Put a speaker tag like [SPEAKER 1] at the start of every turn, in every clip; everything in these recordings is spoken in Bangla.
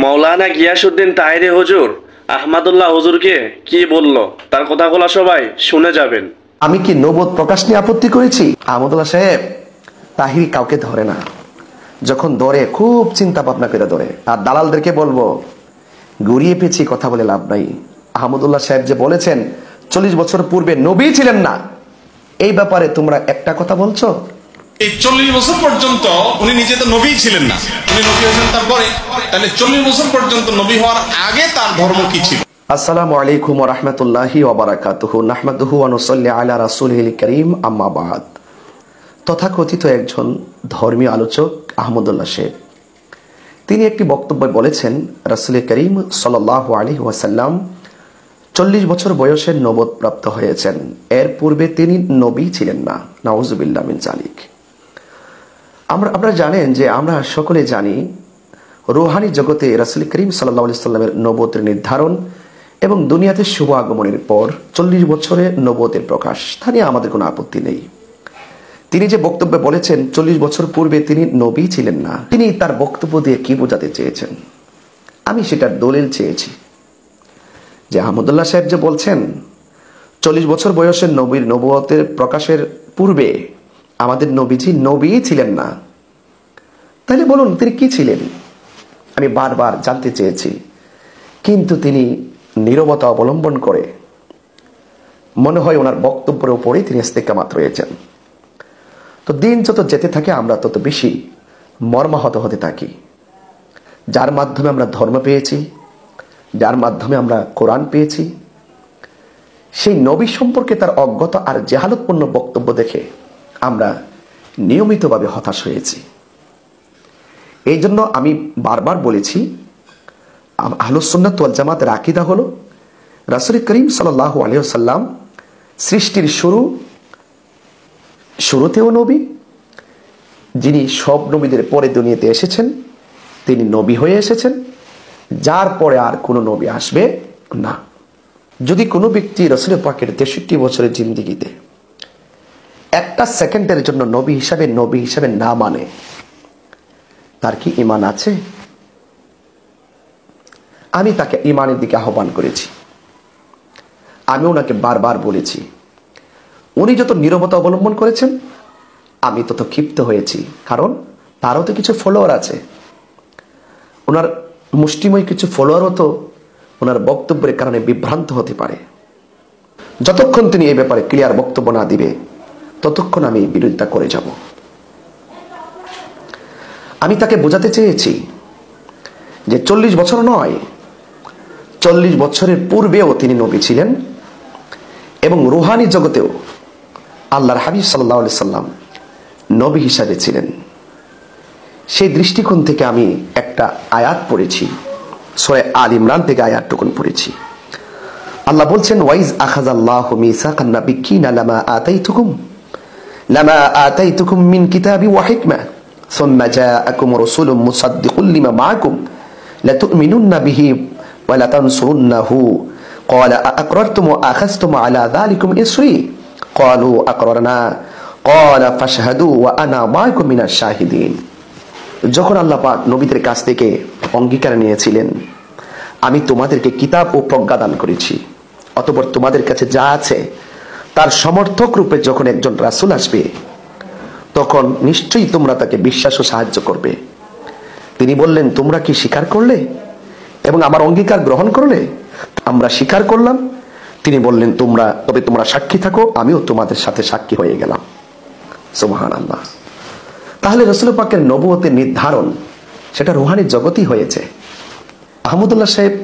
[SPEAKER 1] মাওলানা গিয়াসউদ্দিন তাহেরি হুজুর আহমদুল্লাহ হুজুরকে কি বলল তার কথাগুলো সবাই শুনে যাবেন।
[SPEAKER 2] আমি কি নবুয়ত প্রকাশ নিয়ে আপত্তি করেছি? আহমদুল্লাহ সাহেব তাহিরি কাউকে ধরে না, যখন ধরে খুব চিন্তা ভাবনা করে ধরে। আর দালালদেরকে বলবো, গড়িয়ে পেঁচিয়ে কথা বলে লাভ নাই। আহমদুল্লাহ সাহেব যে বলেছেন 40 বছর পূর্বে নবী ছিলেন না, এই ব্যাপারে তোমরা একটা কথা বলছো।
[SPEAKER 3] এই 40 বছর পর্যন্ত উনি নিজে তো নবী ছিলেন না, উনি নবী হয়েছেন তারপরে। তাহলে 40 বছর পর্যন্ত নবী হওয়ার আগে তার ধর্ম কি ছিল?
[SPEAKER 2] আসসালামু আলাইকুম ওয়া রাহমাতুল্লাহি ওয়া বারাকাতুহু। নাহমাদুহু ওয়া নুসাল্লি আলা রাসূলিল কারীম, আম্মা বাদ। তথাকথিত একজন ধর্মীয় আলোচক আহমদুল্লাহ সাহেব, তিনি একটি বক্তব্যে বলেছেন রাসূল করিম সাল্লাল্লাহু আলাইহি ওয়াসাল্লাম 40 বছর বয়সে নবুয়ত প্রাপ্ত হয়েছেন, এর পূর্বে তিনি নবী ছিলেন না। নাউযুবিল্লাহ মিন যালিক। আপনারা জানেন যে আমরা সকলে জানি রুহানি জগতে রাসূল করিম সাল্লাল্লাহু আলাইহি ওয়াসাল্লামের নবুয়তের নির্ধারণ এবং দুনিয়াতে শুভ আগমনের পর 40 বছরে নবুয়তের প্রকাশ, তা নিয়ে আমাদের কোনো আপত্তি নেই। তিনি যে বক্তব্যে বলেছেন 40 বছর পূর্বে তিনি নবী ছিলেন না, তিনি তার বক্তব্য দিয়ে কি বোঝাতে চেয়েছেন? আমি সেটার দলিল চেয়েছি যে আহমদুল্লাহ সাহেব যে বলছেন 40 বছর বয়সের নবীর নবুয়তের প্রকাশের পূর্বে আমাদের নবীজি নবী ছিলেন না, তাহলে বলুন তিনি কি ছিলেন? আমি বারবার জানতে চেয়েছি, কিন্তু তিনি নীরবতা অবলম্বন করে মনে হয় ওনার বক্তব্যের উপরেই তিনি ইস্তেকামাত রয়েছেন। তো দিন যত যেতে থাকে আমরা তত বেশি মর্মাহত হতে থাকি। যার মাধ্যমে আমরা ধর্ম পেয়েছি, যার মাধ্যমে আমরা কোরআন পেয়েছি, সেই নবী সম্পর্কে তার অজ্ঞতা আর জাহালতপূর্ণ বক্তব্য দেখে আমরা নিয়মিতভাবে হতাশ হয়েছি। এই জন্য আমি বারবার বলেছি, আহলুস সুন্নাত ওয়াল জামাতের আকীদা হলো রাসূল করিম সাল্লাল্লাহু আলাইহি ওয়াসাল্লাম সৃষ্টির শুরুতেও নবী, যিনি সব নবীদের পরে দুনিয়াতে এসেছেন তিনি নবী হয়ে এসেছেন, যার পরে আর কোনো নবী আসবে না। যদি কোনো ব্যক্তি রাসূল পাকের 63 বছরের জিন্দেগিতে একটা সেকেন্ডের জন্য নবী হিসাবে না মানে, তার কি ঈমান আছে? আমি তাকে ঈমানের দিকে আহ্বান করেছি। আমি ওনাকে বারবার বলেছি, উনি যত নীরবতা অবলম্বন করেছেন আমি তত ক্ষিপ্ত হয়েছি, কারণ তারও তো কিছু ফলোয়ার আছে। ওনার মুষ্টিময় কিছু ফলোয়ারও তো ওনার বক্তব্যের কারণে বিভ্রান্ত হতে পারে। যতক্ষণ তিনি এই ব্যাপারে ক্লিয়ার বক্তব্য না দিবে ততক্ষণ আমি বিরোধিতা করে যাব। আমি তাকে বোঝাতে চেয়েছি যে 40 বছর নয়, 40 বছরের পূর্বেও তিনি নবী ছিলেন এবং রুহানি জগতেও আল্লাহর হাবিব সাল্লাল্লাহু আলাইহি সাল্লাম নবী হিসাবে ছিলেন। সেই দৃষ্টিকোণ থেকে আমি একটা আয়াত পড়েছি, সূরা আল ইমরান থেকে আয়াতটুকুন পড়েছি। আল্লাহ বলছেন, ওয়াইজ আখাযাল্লাহু মিসাকান নাবিয়্যিনা লামা আতাইতুকুম মিন কিতাবি ওয়া হিকমা সুম্মা জাআকুম রাসূলুম মুসাদ্দিকুল লিমা মাআকুম লাতু'মিনুন্না বিহি ওয়া লাতানসুরুন্নাহু ক্বালা আ'আকরারতুম ওয়া আখাযতুম আলা যালিকুম ইসরি ক্বালু আকরারনা ক্বালা ফাশহাদু ওয়া আনা মাআকুম মিনাশ শাহিদিন। যখন আল্লাহ পাক নবীদের কাছ থেকে অঙ্গীকার নিয়েছিলেন, আমি তোমাদেরকে কিতাব ও প্রজ্ঞা দান করেছি, অতঃপর তোমাদের কাছে যা আছে তার সমর্থক রূপে যখন একজন রাসূল আসবে তখন নিশ্চয়ই তোমরা তাকে বিশ্বাস ও সাহায্য করবে। তিনি বললেন, তোমরা কি স্বীকার করলে এবং আমার অঙ্গীকার গ্রহণ করলে? আমরা স্বীকার করলাম। তিনি বললেন, তবে তোমরা সাক্ষী থাকো, আমিও তোমাদের সাথে সাক্ষী হয়ে গেলাম। সুবহানাল্লাহ। তাহলে রাসূল পাকের নবুয়তের নির্ধারণ সেটা রুহানি জগতই হয়েছে। আহমদুল্লাহ সাহেব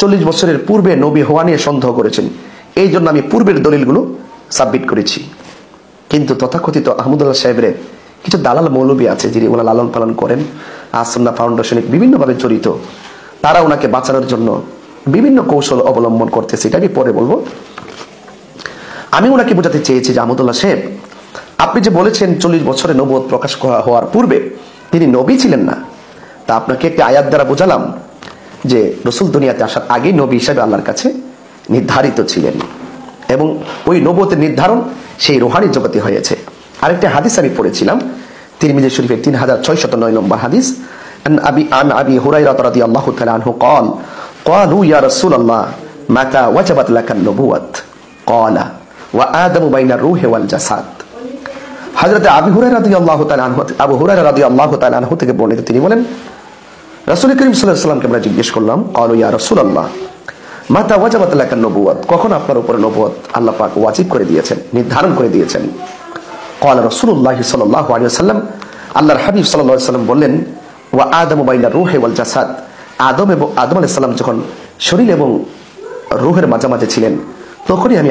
[SPEAKER 2] 40 বছরের পূর্বে নবী হওয়া নিয়ে সন্দেহ করেছেন, এই জন্য আমি পূর্বের দলিলগুলো সাবমিট করেছি। কিন্তু তথাকথিত আহমদুল্লাহ সাহেবের কিছু দালাল মৌলবী আছে যিনি ওনার লালন পালন করেন, আস-সুন্নাহ ফাউন্ডেশনে বিভিন্নভাবে জড়িত, তারা ওনাকে বাঁচানোর জন্য বিভিন্ন কৌশল অবলম্বন করতেছে, এটা আমি পরে বলবো। আমি ওনাকে বোঝাতে চেয়েছি যে আহমদুল্লাহ সাহেব, আপনি যে বলেছেন 40 বছরে নবুয়ত প্রকাশ হওয়ার পূর্বে তিনি নবী ছিলেন না, তা আপনাকে একটি আয়াত দ্বারা বোঝালাম যে রাসূল দুনিয়াতে আসার আগে নবী হিসেবে আল্লাহর কাছে নির্ধারিত ছিলেন এবং ওই নবুয়তের নির্ধারণ সেই রুহানি জগতে হয়েছে। আরেকটি হাদিস আমি পড়েছিলাম তিরমিজি শরীফের 3609 নম্বর হাদিস, عن أبي هريرة رضي الله تعالى عنه قال قالوا يا رسول الله متى وجبت لك النبوة قال وآدم بين الروح والجسد হযরত আবু হুরায়রা রাদিয়াল্লাহু তাআলা আনহু থেকে বর্ণিত, তিনি বলেন রাসূল করিম সাল্লাল্লাহু আলাইহি ওয়াসাল্লামকে আমরা জিজ্ঞেস করলাম ক্বালু ইয়া রাসূলুল্লাহ মাতা ওয়াজাবাত লাকা নবুওয়াত, কখন আপনার উপর নবুয়ত আল্লাহ পাক ওয়াজিব করে দিয়েছেন, নির্ধারণ করে দিয়েছেন। ক্বালা রাসূলুল্লাহ সাল্লাল্লাহু আলাইহি ওয়াসাল্লাম, আল্লাহর হাবিব সাল্লাল্লাহু আলাইহি ওয়াসাল্লাম বললেন ওয়া আদামু বাইনা রূহি ওয়াল জাসাদ, আদম আলাইহিস সালাম যখন শরীর এবং রূহের মাঝামাঝি ছিলেন তখনই আমি